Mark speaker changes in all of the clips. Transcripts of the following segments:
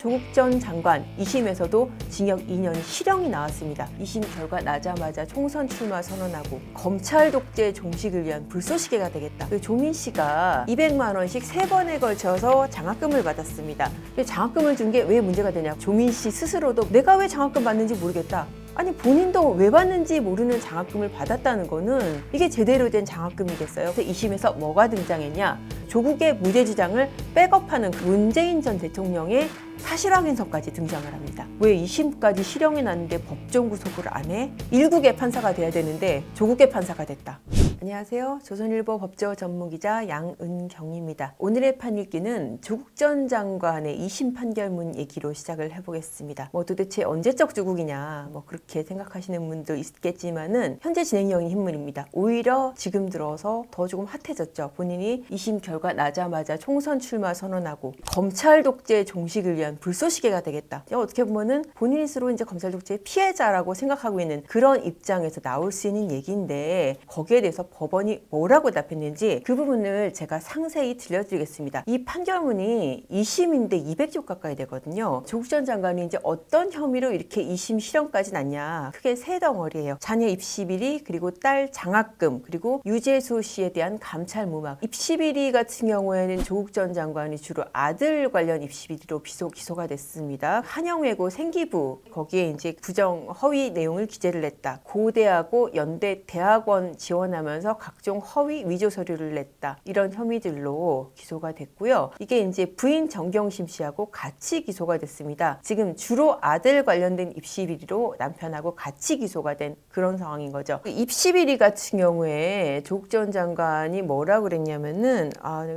Speaker 1: 조국 전 장관 2심에서도 징역 2년 실형이 나왔습니다. 2심 결과 나자마자 총선 출마 선언하고 검찰 독재 종식을 위한 불쏘시개가 되겠다. 조민 씨가 200만 원씩 3번에 걸쳐서 장학금을 받았습니다. 장학금을 준 게 왜 문제가 되냐? 조민 씨 스스로도 내가 왜 장학금 받는지 모르겠다. 아니 본인도 왜 받는지 모르는 장학금을 받았다는 거는 이게 제대로 된 장학금이겠어요? 2심에서 뭐가 등장했냐? 조국의 무죄 주장을 백업하는 문재인 전 대통령의 사실 확인서까지 등장을 합니다. 왜 2심까지 실형이 났는데 법정 구속을 안 해? 일국의 판사가 돼야 되는데 조국의 판사가 됐다. 안녕하세요. 조선일보 법조 전문기자 양은경입니다. 오늘의 판읽기는 조국 전 장관의 2심 판결문 얘기로 시작을 해보겠습니다. 도대체 언제적 조국이냐 그렇게 생각하시는 분도 있겠지만은 현재 진행형이 hin문입니다. 오히려 지금 들어서 더 조금 핫해졌죠. 본인이 2심 결과 나자마자 총선 출마 선언하고 검찰 독재 종식을 위한 불쏘시개가 되겠다. 어떻게 보면은 본인 스스로 이제 검찰 독재의 피해자라고 생각하고 있는 그런 입장에서 나올 수 있는 얘기인데 거기에 대해서 법원이 뭐라고 답했는지 그 부분을 제가 상세히 들려드리겠습니다. 이 판결문이 2심인데 200조 가까이 되거든요. 조국 전 장관이 이제 어떤 혐의로 이렇게 2심 실형까지 났냐? 크게 세 덩어리예요. 자녀 입시 비리, 그리고 딸 장학금, 그리고 유재수 씨에 대한 감찰 무막. 입시 비리 같은 경우에는 조국 전 장관이 주로 아들 관련 입시 비리로 기소가 됐습니다. 한영외고 생기부 거기에 이제 부정 허위 내용을 기재를 냈다. 고대하고 연대 대학원 지원하면서 각종 허위 위조 서류를 냈다. 이런 혐의들로 기소가 됐고요. 이게 이제 부인 정경심 씨하고 같이 기소가 됐습니다. 지금 주로 아들 관련된 입시 비리로 남편하고 같이 기소가 된 그런 상황인 거죠. 입시 비리 같은 경우에 조국 전 장관이 뭐라고 그랬냐면은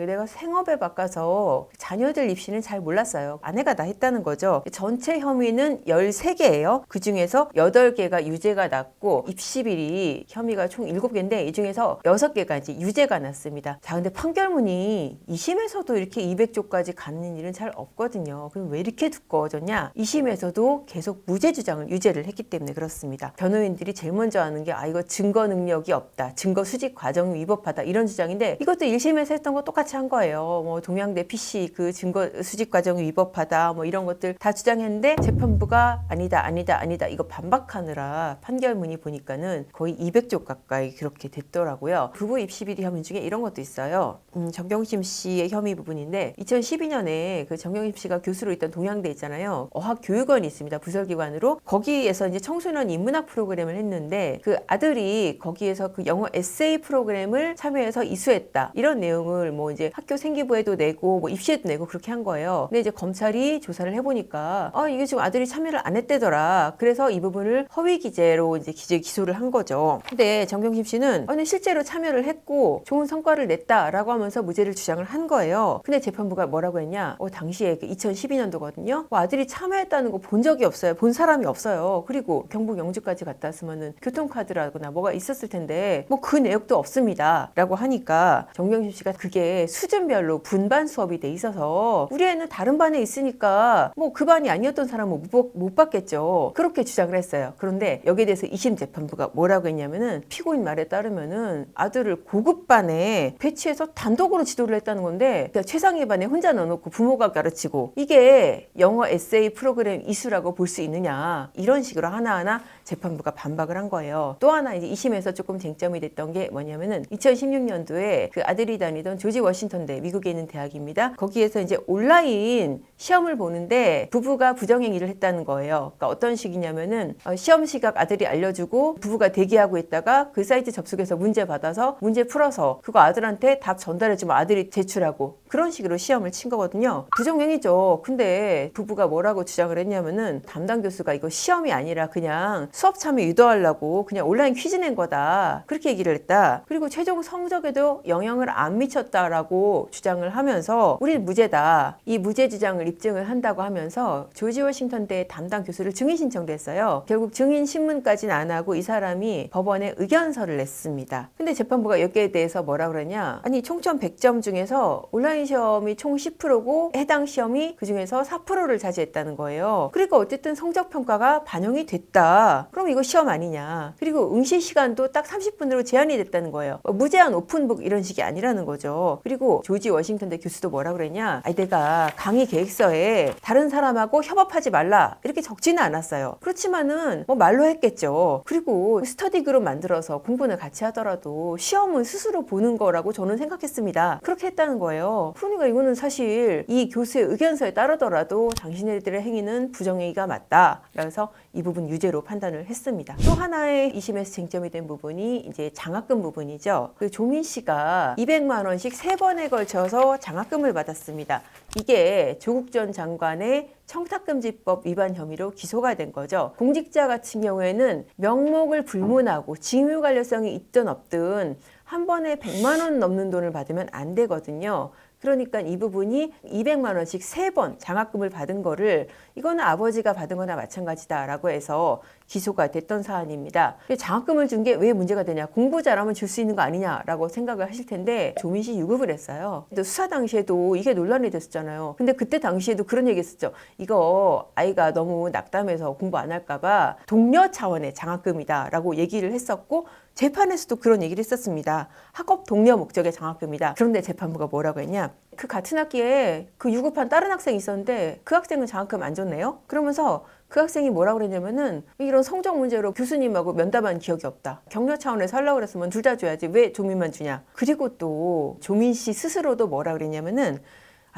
Speaker 1: 내가 생업에 바꿔서 자녀들 입시는 잘 몰랐어요. 아내가 다 했다는 거죠. 전체 혐의는 13개예요. 그 중에서 8개가 유죄가 났고 입시 비리 혐의가 총 7개인데 이 중에서 6개가 이제 유죄가 났습니다. 자, 근데 판결문이 2심에서도 이렇게 200조까지 가는 일은 잘 없거든요. 그럼 왜 이렇게 두꺼워졌냐? 2심에서도 계속 무죄 주장을 유죄를 했기 때문에 그렇습니다. 변호인들이 제일 먼저 하는 게 이거 증거 능력이 없다. 증거 수집 과정이 위법하다. 이런 주장인데 이것도 1심에서 했던 거 똑같이 한 거예요. 동양대 PC 그 증거 수집 과정이 위법하다. 이런 것들 다 주장했는데 재판부가 아니다 이거 반박하느라 판결문이 보니까는 거의 200조 가까이 그렇게 됐더라고요. 부부 입시 비리 혐의 중에 이런 것도 있어요. 정경심 씨의 혐의 부분인데 2012년에 그 정경심 씨가 교수로 있던 동양대 있잖아요. 어학교육원이 있습니다. 부설기관으로 거기에서 이제 청소년 인문학 프로그램을 했는데 그 아들이 거기에서 그 영어 에세이 프로그램을 참여해서 이수했다. 이런 내용을 이제 학교 생기부에도 내고 입시에도 내고 그렇게 한 거예요. 근데 이제 검찰이 조사를 해보니까 이게 지금 아들이 참여를 안 했대더라. 그래서 이 부분을 허위 기재로 이제 기소를 한 거죠. 근데 정경심 씨는 실제로 참여를 했고 좋은 성과를 냈다라고 하면서 무죄를 주장을 한 거예요. 근데 재판부가 뭐라고 했냐? 당시에 2012년도거든요. 아들이 참여했다는 거 본 적이 없어요. 본 사람이 없어요. 그리고 경북 영주까지 갔다 왔으면은 교통카드라거나 뭐가 있었을 텐데 그 내역도 없습니다. 라고 하니까 정경심 씨가 그게 수준별로 분반 수업이 돼 있어서 우리 애는 다른 반에 있으니까 그 반이 아니었던 사람은 못 받겠죠. 그렇게 주장을 했어요. 그런데 여기에 대해서 2심 재판부가 뭐라고 했냐면은 피고인 말에 따르면은 아들을 고급반에 배치해서 단독으로 지도를 했다는 건데 그러니까 최상위 반에 혼자 넣어놓고 부모가 가르치고 이게 영어 에세이 프로그램 이수라고 볼 수 있느냐 이런 식으로 하나하나 재판부가 반박을 한 거예요. 또 하나 이제 2심에서 조금 쟁점이 됐던 게 뭐냐면은 2016년도에 그 아들이 다니던 조지 워싱턴대 미국에 있는 대학입니다. 거기에서 이제 온라인 시험을 보는데 부부가 부정행위를 했다는 거예요. 그러니까 어떤 식이냐면은 시험 시각 아들이 알려주고 부부가 대기하고 있다가 그 사이트 접속해서 문제 받아서 문제 풀어서 그거 아들한테 답 전달해주면 아들이 제출하고 그런 식으로 시험을 친 거거든요. 부정행위죠. 근데 부부가 뭐라고 주장을 했냐면은 담당 교수가 이거 시험이 아니라 그냥 수업 참여 유도하려고 그냥 온라인 퀴즈 낸 거다. 그렇게 얘기를 했다. 그리고 최종 성적에도 영향을 안 미쳤다라고 주장을 하면서 우리는 무죄다. 이 무죄 주장을 입증을 한다고 하면서 조지 워싱턴대 담당 교수를 증인 신청도 했어요. 결국 증인 신문까지는 안 하고 이 사람이 법원에 의견서를 냈습니다. 근데 재판부가 여기에 대해서 뭐라 그러냐? 아니 총점 100점 중에서 온라인 온라인 시험이 총 10%고 해당 시험이 그중에서 4%를 자제했다는 거예요. 그러니까 어쨌든 성적평가가 반영이 됐다. 그럼 이거 시험 아니냐. 그리고 응시 시간도 딱 30분으로 제한이 됐다는 거예요. 무제한 오픈북 이런 식이 아니라는 거죠. 그리고 조지 워싱턴대 교수도 뭐라 그랬냐. 내가 강의 계획서에 다른 사람하고 협업하지 말라 이렇게 적지는 않았어요. 그렇지만은 뭐 말로 했겠죠. 그리고 스터디 그룹 만들어서 공부는 같이 하더라도 시험은 스스로 보는 거라고 저는 생각했습니다. 그렇게 했다는 거예요. 그러니까 이거는 사실 이 교수의 의견서에 따르더라도 당신들의 행위는 부정행위가 맞다. 그래서 이 부분 유죄로 판단을 했습니다. 또 하나의 2심에서 쟁점이 된 부분이 이제 장학금 부분이죠. 그 조민 씨가 200만 원씩 3번에 걸쳐서 장학금을 받았습니다. 이게 조국 전 장관의 청탁금지법 위반 혐의로 기소가 된 거죠. 공직자 같은 경우에는 명목을 불문하고 직무 관련성이 있든 없든 한 번에 100만 원 넘는 돈을 받으면 안 되거든요. 그러니까 이 부분이 200만 원씩 3번 장학금을 받은 거를 이거는 아버지가 받은 거나 마찬가지다라고 해서 기소가 됐던 사안입니다. 장학금을 준 게 왜 문제가 되냐. 공부 잘하면 줄 수 있는 거 아니냐라고 생각을 하실 텐데 조민 씨 유급을 했어요. 또 수사 당시에도 이게 논란이 됐었잖아요. 근데 그때 당시에도 그런 얘기 했었죠. 이거 아이가 너무 낙담해서 공부 안 할까 봐 독려 차원의 장학금이다라고 얘기를 했었고 재판에서도 그런 얘기를 했었습니다. 학업 독려 목적의 장학금이다. 그런데 재판부가 뭐라고 했냐. 그 같은 학기에 그 유급한 다른 학생이 있었는데 그 학생은 장학금 안 줬네요. 그러면서 그 학생이 뭐라고 그랬냐면은 이런 성적 문제로 교수님하고 면담한 기억이 없다. 격려 차원에서 하려고 그랬으면 둘 다 줘야지 왜 조민만 주냐. 그리고 또 조민 씨 스스로도 뭐라고 그랬냐면은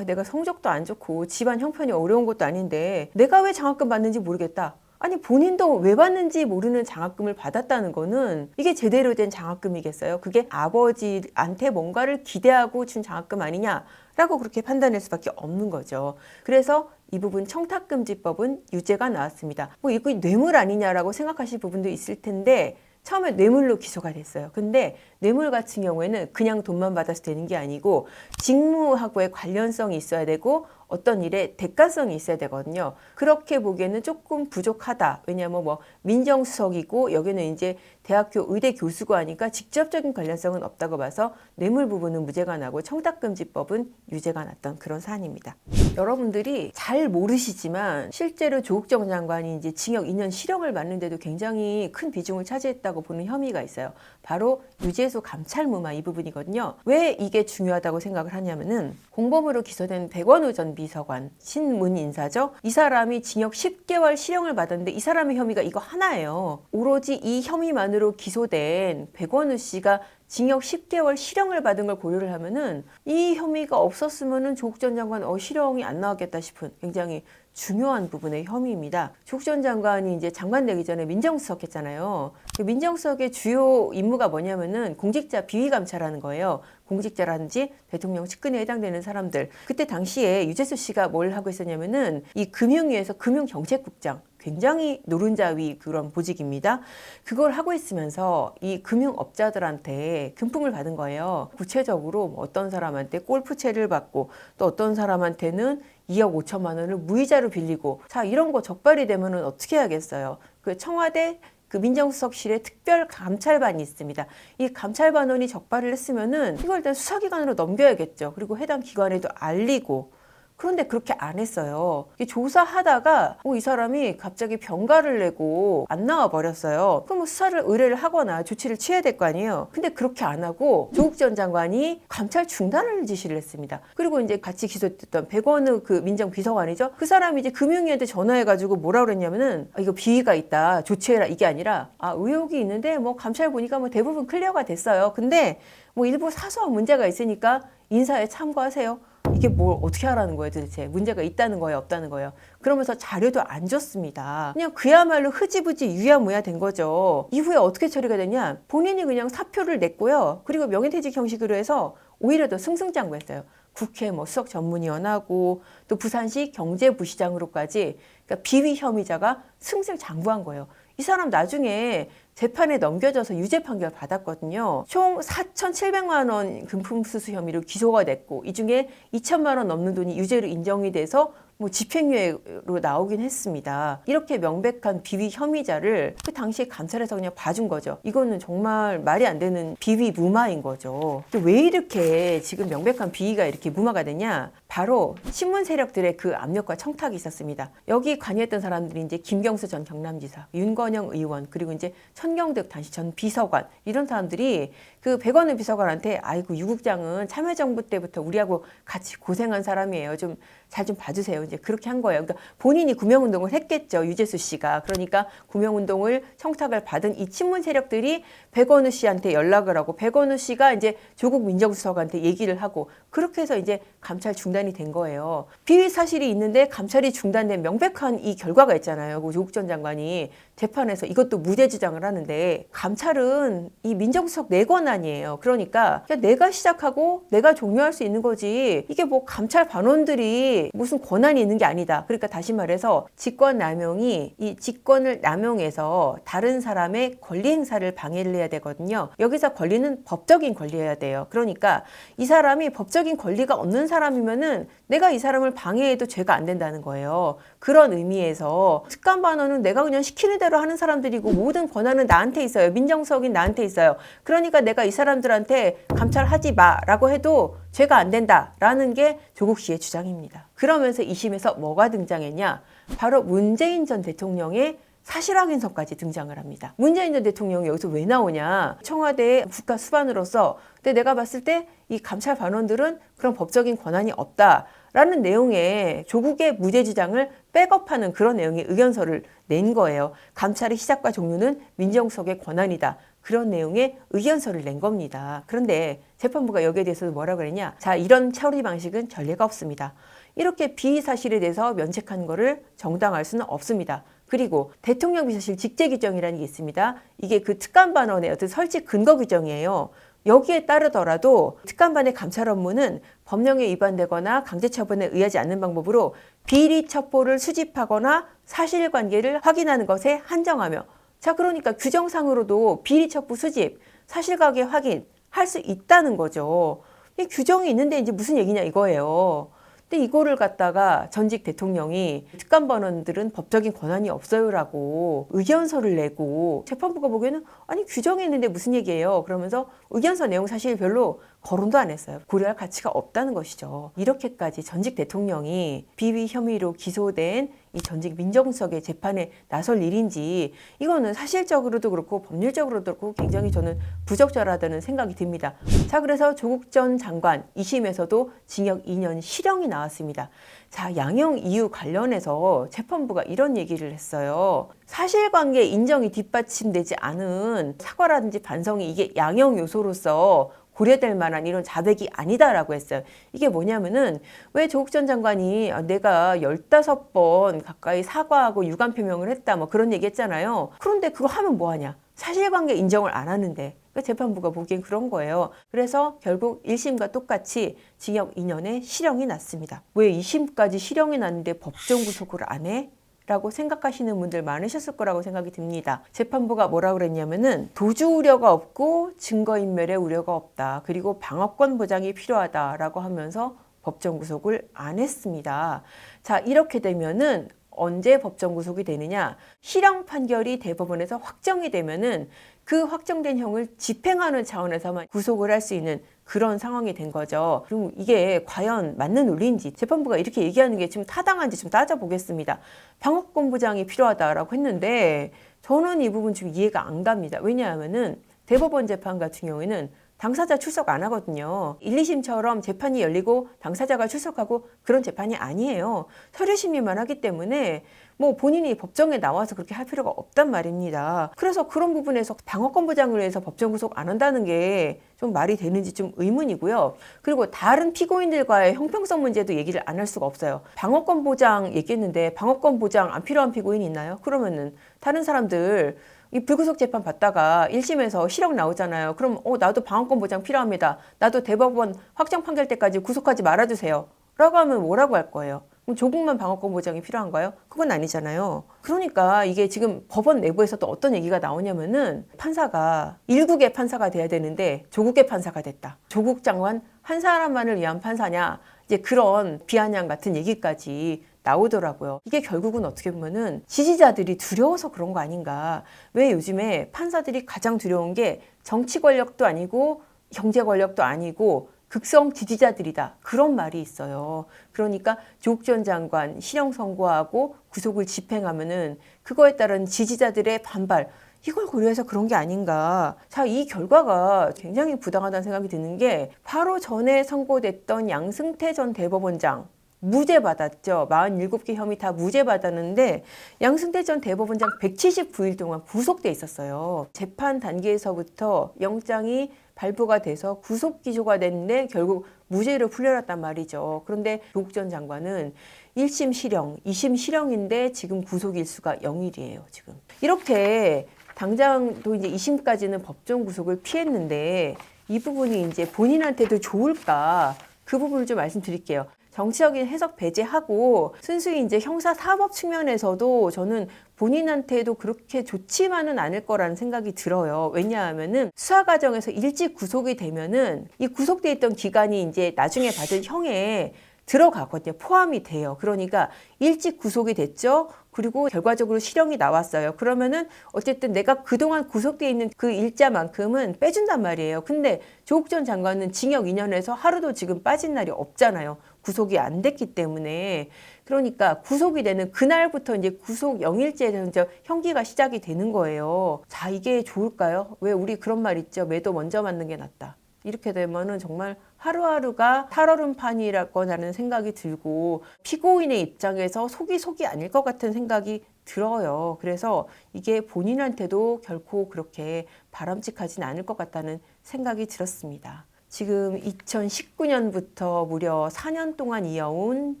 Speaker 1: 내가 성적도 안 좋고 집안 형편이 어려운 것도 아닌데 내가 왜 장학금 받는지 모르겠다. 아니 본인도 왜 받는지 모르는 장학금을 받았다는 거는 이게 제대로 된 장학금이겠어요? 그게 아버지한테 뭔가를 기대하고 준 장학금 아니냐라고 그렇게 판단할 수밖에 없는 거죠. 그래서 이 부분 청탁금지법은 유죄가 나왔습니다. 뭐 이거 뇌물 아니냐라고 생각하실 부분도 있을 텐데 처음에 뇌물로 기소가 됐어요. 근데 뇌물 같은 경우에는 그냥 돈만 받아서 되는 게 아니고 직무하고의 관련성이 있어야 되고 어떤 일에 대가성이 있어야 되거든요. 그렇게 보기에는 조금 부족하다. 왜냐하면 뭐 민정수석이고 여기는 이제 대학교 의대 교수고 하니까 직접적인 관련성은 없다고 봐서 뇌물 부분은 무죄가 나고 청탁금지법은 유죄가 났던 그런 사안입니다. 여러분들이 잘 모르시지만 실제로 조국 전 장관이 이제 징역 2년 실형을 받는데도 굉장히 큰 비중을 차지했다고 보는 혐의가 있어요. 바로 유재수 감찰무마 이 부분이거든요. 왜 이게 중요하다고 생각을 하냐면은 공범으로 기소된 백원우 전 비서관 신문 인사죠. 이 사람이 징역 10개월 실형을 받았는데 이 사람의 혐의가 이거 하나예요. 오로지 이 혐의만으로 기소된 백원우 씨가 징역 10개월 실형을 받은 걸 고려를 하면은 이 혐의가 없었으면은 조국 전 장관 실형이 안 나왔겠다 싶은 굉장히 중요한 부분의 혐의입니다. 조국 전 장관이 이제 장관 되기 전에 민정수석 했잖아요. 그 민정수석의 주요 임무가 뭐냐면은 공직자 비위 감찰하는 거예요. 공직자라든지 대통령 측근에 해당되는 사람들. 그때 당시에 유재수 씨가 뭘 하고 있었냐면은 이 금융위에서 금융정책국장. 굉장히 노른자위 그런 보직입니다. 그걸 하고 있으면서 이 금융업자들한테 금품을 받은 거예요. 구체적으로 뭐 어떤 사람한테 골프채를 받고 또 어떤 사람한테는 2억 5천만 원을 무이자로 빌리고 자 이런 거 적발이 되면은 어떻게 하겠어요. 그 청와대 그 민정수석실에 특별 감찰반이 있습니다. 이 감찰반원이 적발을 했으면은 이걸 일단 수사기관으로 넘겨야겠죠. 그리고 해당 기관에도 알리고 그런데 그렇게 안 했어요. 조사하다가 이 사람이 갑자기 병가를 내고 안 나와 버렸어요. 그럼 수사를 의뢰를 하거나 조치를 취해야 될 거 아니에요. 근데 그렇게 안 하고 조국 전 장관이 감찰 중단을 지시를 했습니다. 그리고 이제 같이 기소됐던 백원우 그 민정비서관이죠. 그 사람이 이제 금융위한테 전화해가지고 뭐라 그랬냐면은 이거 비위가 있다 조치해라 이게 아니라 의혹이 있는데 뭐 감찰 보니까 뭐 대부분 클리어가 됐어요. 근데 뭐 일부 사소한 문제가 있으니까 인사에 참고하세요. 이게 뭘 어떻게 하라는 거예요 도대체. 문제가 있다는 거예요 없다는 거예요. 그러면서 자료도 안 줬습니다. 그냥 그야말로 흐지부지 유야무야 된 거죠. 이후에 어떻게 처리가 되냐. 본인이 그냥 사표를 냈고요. 그리고 명예퇴직 형식으로 해서 오히려 더 승승장구했어요. 국회 뭐 수석 전문위원하고 또 부산시 경제부시장으로까지 그러니까 비위 혐의자가 승승장구한 거예요. 이 사람 나중에 재판에 넘겨져서 유죄 판결 받았거든요. 총 4,700만 원 금품 수수 혐의로 기소가 됐고 이 중에 2천만 원 넘는 돈이 유죄로 인정이 돼서 뭐 집행유예로 나오긴 했습니다. 이렇게 명백한 비위 혐의자를 그 당시에 감찰에서 그냥 봐준 거죠. 이거는 정말 말이 안 되는 비위 무마인 거죠. 왜 이렇게 지금 명백한 비위가 이렇게 무마가 되냐? 바로 친문 세력들의 그 압력과 청탁이 있었습니다. 여기 관여했던 사람들이 이제 김경수 전 경남지사, 윤건영 의원, 그리고 이제 천경득 당시 전 비서관, 이런 사람들이 그 백원우 비서관한테 아이고 유국장은 참여정부 때부터 우리하고 같이 고생한 사람이에요. 좀 잘 좀 봐주세요. 이제 그렇게 한 거예요. 그러니까 본인이 구명운동을 했겠죠. 유재수 씨가. 그러니까 구명운동을 청탁을 받은 이 친문 세력들이 백원우 씨한테 연락을 하고 백원우 씨가 이제 조국 민정수석한테 얘기를 하고 그렇게 해서 이제 감찰 중단이 된 거예요. 비위 사실이 있는데 감찰이 중단된 명백한 이 결과가 있잖아요. 그 조국 전 장관이 재판에서 이것도 무죄 주장을 하는데 감찰은 이 민정수석 내 권한이에요. 그러니까 내가 시작하고 내가 종료할 수 있는 거지. 이게 뭐 감찰 반원들이 무슨 권한이 있는 게 아니다. 그러니까 다시 말해서 직권남용이 이 직권을 남용해서 다른 사람의 권리 행사를 방해를 해야 되거든요. 여기서 권리는 법적인 권리여야 돼요. 그러니까 이 사람이 법적인 권리가 없는 사람이면은 내가 이 사람을 방해해도 죄가 안 된다는 거예요. 그런 의미에서 특감반원은 내가 그냥 시키는 대로 하는 사람들이고 모든 권한은 나한테 있어요. 민정수석인 나한테 있어요. 그러니까 내가 이 사람들한테 감찰하지 마라고 해도 죄가 안 된다라는 게 조국 씨의 주장입니다. 그러면서 2심에서 뭐가 등장했냐? 바로 문재인 전 대통령의 사실 확인서까지 등장을 합니다. 문재인 전 대통령이 여기서 왜 나오냐? 청와대의 국가 수반으로서 근데 내가 봤을 때 이 감찰 반원들은 그런 법적인 권한이 없다라는 내용의 조국의 무죄 주장을 백업하는 그런 내용의 의견서를 낸 거예요. 감찰의 시작과 종료는 민정수석의 권한이다. 그런 내용의 의견서를 낸 겁니다. 그런데 재판부가 여기에 대해서 뭐라고 그랬냐? 자, 이런 처리 방식은 전례가 없습니다. 이렇게 비위 사실에 대해서 면책한 거를 정당화할 수는 없습니다. 그리고 대통령 비서실 직제 규정이라는 게 있습니다. 이게 그 특감반원의 어떤 설치 근거 규정이에요. 여기에 따르더라도 특감반의 감찰 업무는 법령에 위반되거나 강제처분에 의하지 않는 방법으로 비리 첩보를 수집하거나 사실관계를 확인하는 것에 한정하며 자, 그러니까 규정상으로도 비리 첩보 수집, 사실관계 확인 할 수 있다는 거죠. 이 규정이 있는데 이제 무슨 얘기냐 이거예요. 근데 이거를 갖다가 전직 대통령이 특감반원들은 법적인 권한이 없어요라고 의견서를 내고 재판부가 보기에는 아니 규정이 있는데 무슨 얘기예요? 그러면서 의견서 내용 사실 별로 거론도 안 했어요. 고려할 가치가 없다는 것이죠. 이렇게까지 전직 대통령이 비위 혐의로 기소된 이 전직 민정수석의 재판에 나설 일인지 이거는 사실적으로도 그렇고 법률적으로도 그렇고 굉장히 저는 부적절하다는 생각이 듭니다. 자, 그래서 조국 전 장관 2심에서도 징역 2년 실형이 나왔습니다. 자, 양형 이유 관련해서 재판부가 이런 얘기를 했어요. 사실관계 인정이 뒷받침되지 않은 사과라든지 반성이 이게 양형 요소로서 고려될 만한 이런 자백이 아니다라고 했어요. 이게 뭐냐면은 왜 조국 전 장관이 내가 15번 가까이 사과하고 유감 표명을 했다 뭐 그런 얘기 했잖아요. 그런데 그거 하면 뭐하냐? 사실관계 인정을 안 하는데 그러니까 재판부가 보기엔 그런 거예요. 그래서 결국 1심과 똑같이 징역 2년의 실형이 났습니다. 왜 2심까지 실형이 났는데 법정 구속을 안 해? 라고 생각하시는 분들 많으셨을 거라고 생각이 듭니다. 재판부가 뭐라고 그랬냐면은 도주 우려가 없고 증거인멸의 우려가 없다. 그리고 방어권 보장이 필요하다라고 하면서 법정 구속을 안 했습니다. 자, 이렇게 되면은 언제 법정 구속이 되느냐? 실형 판결이 대법원에서 확정이 되면은 그 확정된 형을 집행하는 차원에서만 구속을 할 수 있는 그런 상황이 된 거죠. 그럼 이게 과연 맞는 논리인지 재판부가 이렇게 얘기하는 게 지금 타당한지 좀 따져보겠습니다. 방어권 보장이 필요하다라고 했는데 저는 이 부분 좀 이해가 안 갑니다. 왜냐하면은 대법원 재판 같은 경우에는 당사자 출석 안 하거든요. 1, 2심처럼 재판이 열리고 당사자가 출석하고 그런 재판이 아니에요. 서류심의만 하기 때문에 뭐 본인이 법정에 나와서 그렇게 할 필요가 없단 말입니다. 그래서 그런 부분에서 방어권 보장을 위해서 법정 구속 안 한다는 게 좀 말이 되는지 좀 의문이고요. 그리고 다른 피고인들과의 형평성 문제도 얘기를 안 할 수가 없어요. 방어권 보장 얘기했는데 방어권 보장 안 필요한 피고인이 있나요? 그러면은 다른 사람들 이 불구속 재판 받다가 1심에서 실형 나오잖아요. 그럼 나도 방어권 보장 필요합니다. 나도 대법원 확정 판결 때까지 구속하지 말아주세요. 라고 하면 뭐라고 할 거예요? 그럼 조국만 방어권 보장이 필요한가요? 그건 아니잖아요. 그러니까 이게 지금 법원 내부에서도 어떤 얘기가 나오냐면은 판사가 일국의 판사가 돼야 되는데 조국의 판사가 됐다. 조국 장관 한 사람만을 위한 판사냐? 이제 그런 비아냥 같은 얘기까지 나오더라고요. 이게 결국은 어떻게 보면은 지지자들이 두려워서 그런 거 아닌가. 왜 요즘에 판사들이 가장 두려운 게 정치 권력도 아니고 경제 권력도 아니고 극성 지지자들이다. 그런 말이 있어요. 그러니까 조국 전 장관 실형 선고하고 구속을 집행하면은 그거에 따른 지지자들의 반발, 이걸 고려해서 그런 게 아닌가. 자, 이 결과가 굉장히 부당하다는 생각이 드는 게 바로 전에 선고됐던 양승태 전 대법원장 무죄 받았죠. 47개 혐의 다 무죄 받았는데 양승태 전 대법원장 179일 동안 구속돼 있었어요. 재판 단계에서부터 영장이 발부가 돼서 구속 기소가 됐는데 결국 무죄로 풀려났단 말이죠. 그런데 조국 전 장관은 1심 실형, 2심 실형인데 지금 구속 일수가 0일이에요. 지금 이렇게 당장도 이제 2심까지는 법정 구속을 피했는데 이 부분이 이제 본인한테도 좋을까? 그 부분을 좀 말씀드릴게요. 정치적인 해석 배제하고 순수히 이제 형사 사법 측면에서도 저는 본인한테도 그렇게 좋지만은 않을 거라는 생각이 들어요. 왜냐하면은 수사 과정에서 일찍 구속이 되면은 이 구속돼 있던 기간이 이제 나중에 받을 형에 들어가거든요. 포함이 돼요. 그러니까 일찍 구속이 됐죠. 그리고 결과적으로 실형이 나왔어요. 그러면은 어쨌든 내가 그동안 구속돼 있는 그 일자만큼은 빼준단 말이에요. 근데 조국 전 장관은 징역 2년에서 하루도 지금 빠진 날이 없잖아요. 구속이 안 됐기 때문에. 그러니까 구속이 되는 그날부터 이제 구속 0일째에서 이제 형기가 시작이 되는 거예요. 자, 이게 좋을까요? 왜 우리 그런 말 있죠. 매도 먼저 맞는 게 낫다. 이렇게 되면은 정말 하루하루가 살얼음판이라고는 생각이 들고 피고인의 입장에서 속이 아닐 것 같은 생각이 들어요. 그래서 이게 본인한테도 결코 그렇게 바람직하진 않을 것 같다는 생각이 들었습니다. 지금 2019년부터 무려 4년 동안 이어온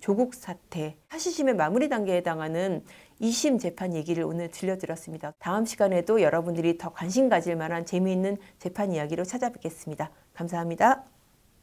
Speaker 1: 조국 사태, 사실심의 마무리 단계에 해당하는 2심 재판 얘기를 오늘 들려드렸습니다. 다음 시간에도 여러분들이 더 관심 가질 만한 재미있는 재판 이야기로 찾아뵙겠습니다. 감사합니다.